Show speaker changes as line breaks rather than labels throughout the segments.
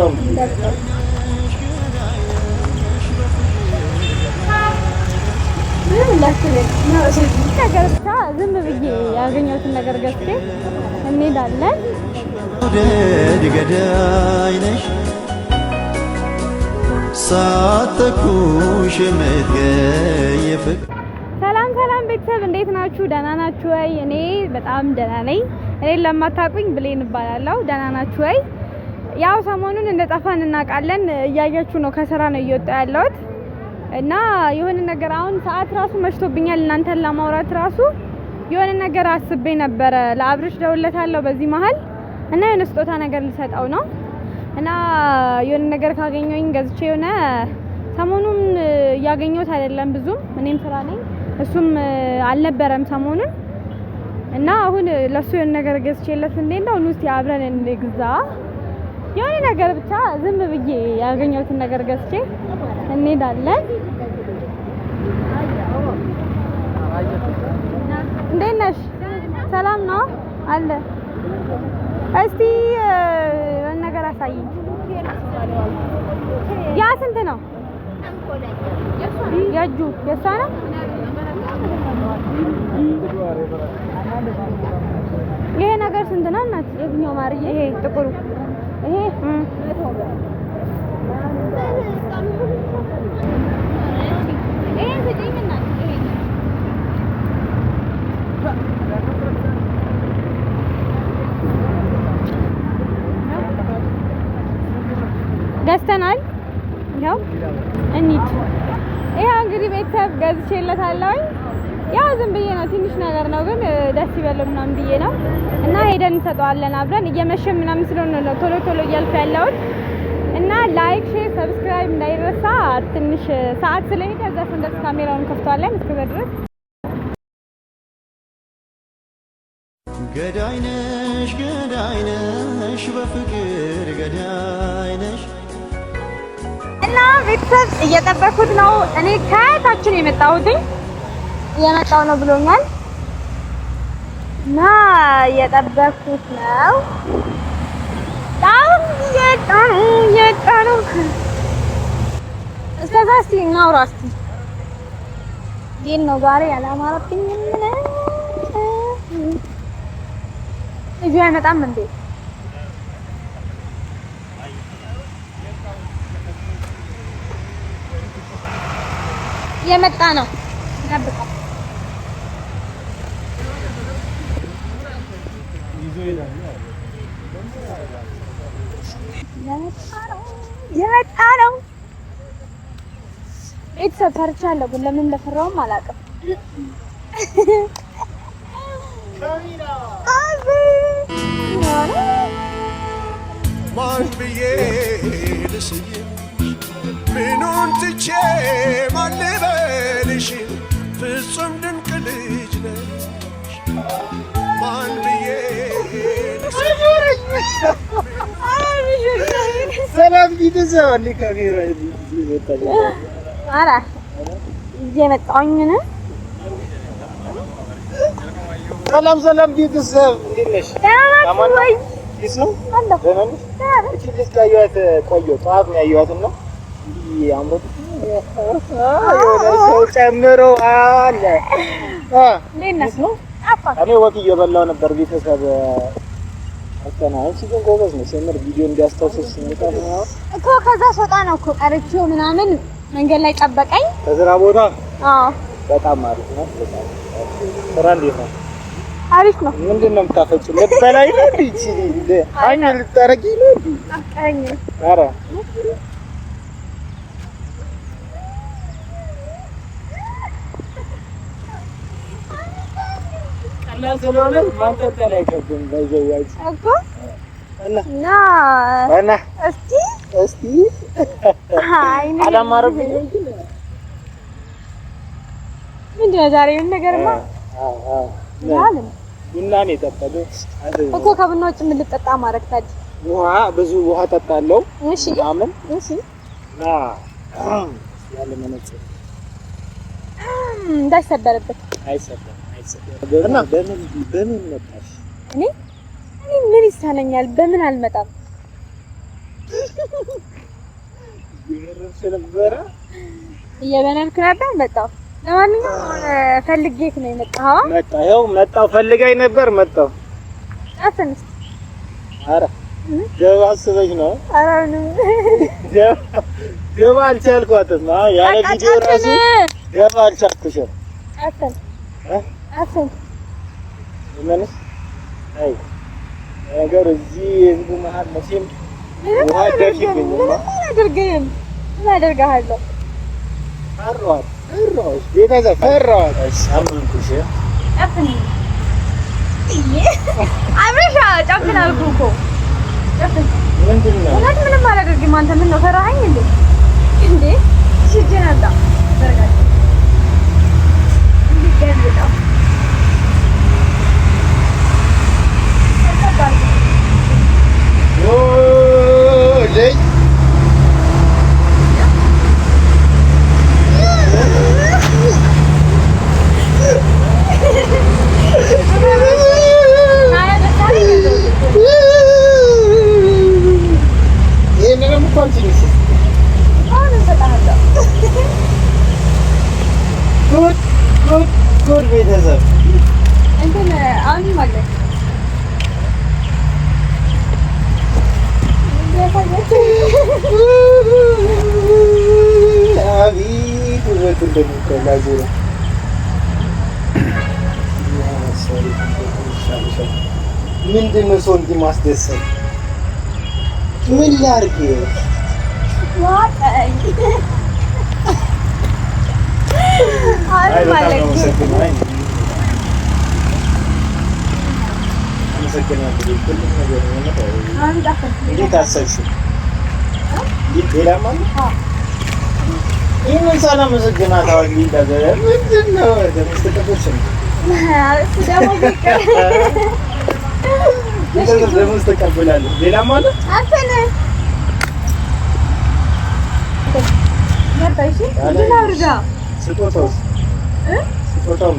ዝም ብዬ ያገኘሁትን ነገር ገዝቼ እንሄዳለን።
ገዳይ ነሽ ሳትኩሽ የምትገይፍ
ሰላም ቤተሰብ እንዴት ናችሁ? ደህና ናችሁ ወይ? እኔ በጣም ደህና ነኝ። እኔን ለማታውቁኝ ብሌን እባላለሁ። ደህና ናችሁ ወይ? ያው ሰሞኑን እንደጠፋን እናውቃለን። እያያችሁ ነው፣ ከስራ ነው እየወጣሁ ያለሁት እና የሆነ ነገር አሁን ሰዓት ራሱ መሽቶብኛል። እናንተን ለማውራት ራሱ የሆነ ነገር አስቤ ነበረ። ለአብርሽ ደውለታለሁ በዚህ መሀል እና የሆነ ስጦታ ነገር ልሰጠው ነው እና የሆነ ነገር ካገኘሁኝ ገዝቼ የሆነ ሰሞኑን እያገኘሁት አይደለም ብዙም፣ እኔም ስራ ነኝ እሱም አልነበረም ሰሞኑን እና አሁን ለሱ የሆነ ነገር ገዝቼለት እንደው እስቲ አብረን እንግዛ የሆነ ነገር ብቻ ዝም ብዬ ያገኘሁትን ነገር ገዝቼ እንሄዳለን። እንዴት ነሽ? ሰላም ነው አለ። እስቲ ነገር አሳይኝ። ያ ስንት ነው? ያጁ የሷ ነው። ይሄ ነገር ስንት ነው እናት? የትኛው ማርዬ? ይሄ ጥቁሩ ይሄ ገዝተናል። ያው እንሂድ። ይሄ እንግዲህ ቤተሰብ ገዝቼለታለሁ። ያው ዝም ብዬ ነው፣ ትንሽ ነገር ነው ግን ደስ ይበለው ምናምን ብዬ ነው እና ሄደን እንሰጠዋለን አብረን። እየመሸ ምናምን ስለሆነ ነው ቶሎ እያልኩ ያለሁት እና ላይክ፣ ሼር፣ ሰብስክራይብ እንዳይረሳ። ትንሽ ሰዓት ስለሄደ እዛ ስንደርስ ካሜራውን ከፍቷለን። እስከዛ ድረስ
ገዳይ ነሽ በፍቅር ገዳይ ነሽ
እና ቤተሰብ እየጠበኩት ነው። እኔ ከታችን እየመጣው ነው ብሎኛል እና እየጠበኩት ነው። እስከዛ እስቲ እናውራ። እስቲ ነው ዛሬ ያላማረብኝ ልጁ አይመጣም እንዴ? የመጣ ነው ጠብቀው። የመጣ ነው። ቤተሰብ ፈርቻለሁ ግን ለምን እንደፈራሁም አላውቅም።
ማን ብዬ ልስይሽ ምኑን ትቼ ማን ልበልሽ ፍጹም ድንቅ ልጅ ነሽ ማን ብዬ
ሰላም ቤተሰብ ካሜራ ይወጣል።
አራ እየመጣሁኝ ነው።
ሰላም ቤተሰብ እንዴት ነሽ?
ታማኝ ወይ
እሱ አለ ደህና ነሽ? እቺ ልጅ ቆየሁ ጠዋት ነው ያየኋትና እንዲህ አምሮት የሆነ ሰው ጨምሮ አለ
እንዴት ነው?
እኔ ወክ እየበላሁ ነበር ቤተሰብ አስተናንቺ ግን ጎበዝ ነሽ። የምር ቪዲዮ እንዲያስታውስሽ እንጣ ነው
እኮ ከዛ ስወጣ ነው እኮ ቀርቼው ምናምን መንገድ ላይ ጠበቀኝ
ከስራ ቦታ።
አዎ
በጣም አሪፍ ነው። በጣም ስራ እንዴት ነው?
አሪፍ ነው።
ምንድን ነው የምታፈጭው? ልትበላኝ ነው እንዴ? እንዴ አኝ ልታረጊ ነው እንዴ?
አቀኝ
ኧረ ቀላል ስለሆነ ማንጠልጠል አይከብድም። ባይዘዋች
እኮ
እና እስቲ
አይ
አላማረብኝ
ምንድን ነው ዛሬ ምን ነገርማ? ያለም
ቡና ነው የጠጣው
እኮ ከቡና ውጭ ምን ልጠጣ ማረክ ታዲያ?
ውሃ ብዙ ውሃ ጠጣለሁ።
እሺ
አምን
እሺ
ያለ መነጽር
እንዳይሰበርበት
አይሰበርም። እና በምን መጣሽ?
እኔ ምን ይሳነኛል? በምን አልመጣም። እየበነንክ ነበር መጣሁ። ለማንኛውም ፈልጌክ ነው የመጣኸው?
መጣሁ ፈልጋኝ ነበር መጣሁ።
አትንስ
ኧረ ገባ አስበሽ ነው?
ኧረ ምንም
ገባ አልቻልኳትም። ያለ ቪዲዮ ራሱ ገባ አልቻልኩሽም።
አትን
ምንስ አይ ነገር እዚህ ህዝቡ መሀል መቼም ውሃ ደርሽብኝ። ምን አደርግሃለሁ? ፈራሁሽ ቤተሰብ ፈራሁሽ። አመንኩሽ።
አብረሻ ጨፍን አልኩህ እኮ ጨፍን።
ምንድን ነው?
ምንም አላደርግም። አንተ ምን ነው ፈራኸኝ እንዴ? ሽጄን አጣ ዘርጋኝ እንዲገርምጣ
ልጅ ይሄንንም እኮ አንቺ ጉድ ቤተሰብ
እንትን አሁንም አለ
አቤት ውበት እንደሚቆላ ዙሪያ ምንድን ነው ሰው እንዲህ ማስደሰት? ምን ላድርግ? እንዴት አሰብሽው? ሌላማ ይህንን ሳላመሰግናት አሁን ምንድን ነው ደሞዝ ተቀበላለሁ። ሌላማ አለ ስጦታውስ ስጦታው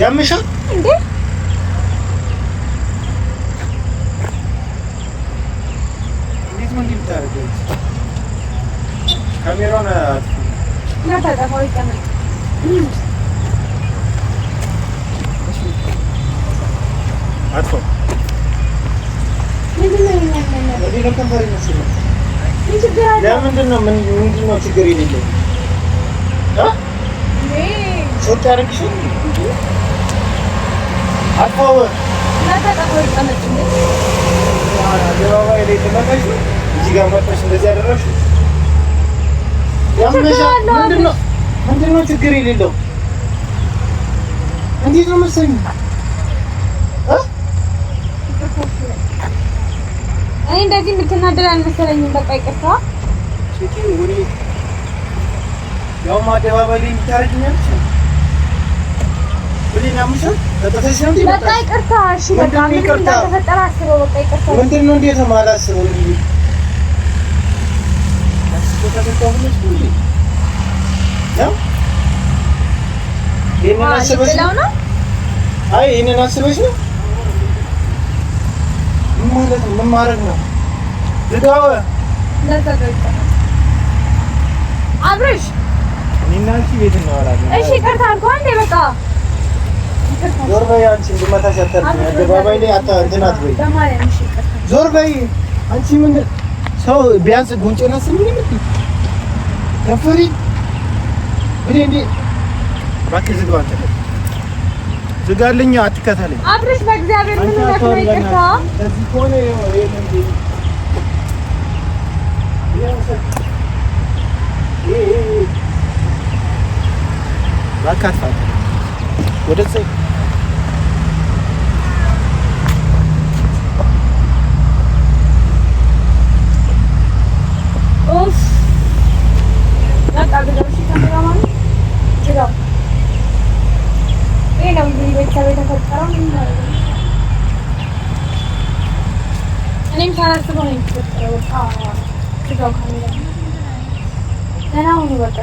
ያምሻል እንዴ? እንዴት ነው እንዲታረገው? ካሜራውን
ታጠፋው ይቀመጥ።
አጥፎ ለምንድን ነው ችግር የሌለው? ሾጥ ያደርግሽ አጥፎው አደባባይ ላይ ተመጣሽ እዚህ ጋር መጥተሽ እንደዚህ ያደረግሽ ምንድን ነው ችግር የሌለው? እንዴት ነው መሰለኝ
እኔ እንደዚህ የምትናደድ አልመሰለኝም። በቃ ይቅርታ።
ያው አደባባይ ላይ የምታረጊኛለሽ በቃ ይቅርታ። እሺ በቃ ምን ተፈጠረ አስበው። በቃ ይቅርታ። ምንድን ነው እንዴት ነው የማላስበው? ይሄንን አስበሽ ነው ማለት ነው? ምን ማድረግ ነው? ዝጋው አብረሽ እኔና አንቺ ቤት እናወራለን። እሺ ይቅርታ አልኩህ አንዴ በቃ ዞር በይ። አንቺ እንድመታሽ አታርጊኝ። አደባባይ ላይ እንትን አትበይ። ዞር በይ አንቺ። ምን ሰው ቢያንስ ጉንጭና ስም ምን ምት ከፈሪ እንዴ እባክህ ዝጋው። አንተ ዝጋልኝ፣ አትከተለኝ። አብረሽ በእግዚአብሔር ምን ነው ይቅርታ። እዚህ ከሆነ ባካት ወደዚህ
እኔም ሳላስበው ነው የተፈጠረው። ደህና ሁኑ በቃ።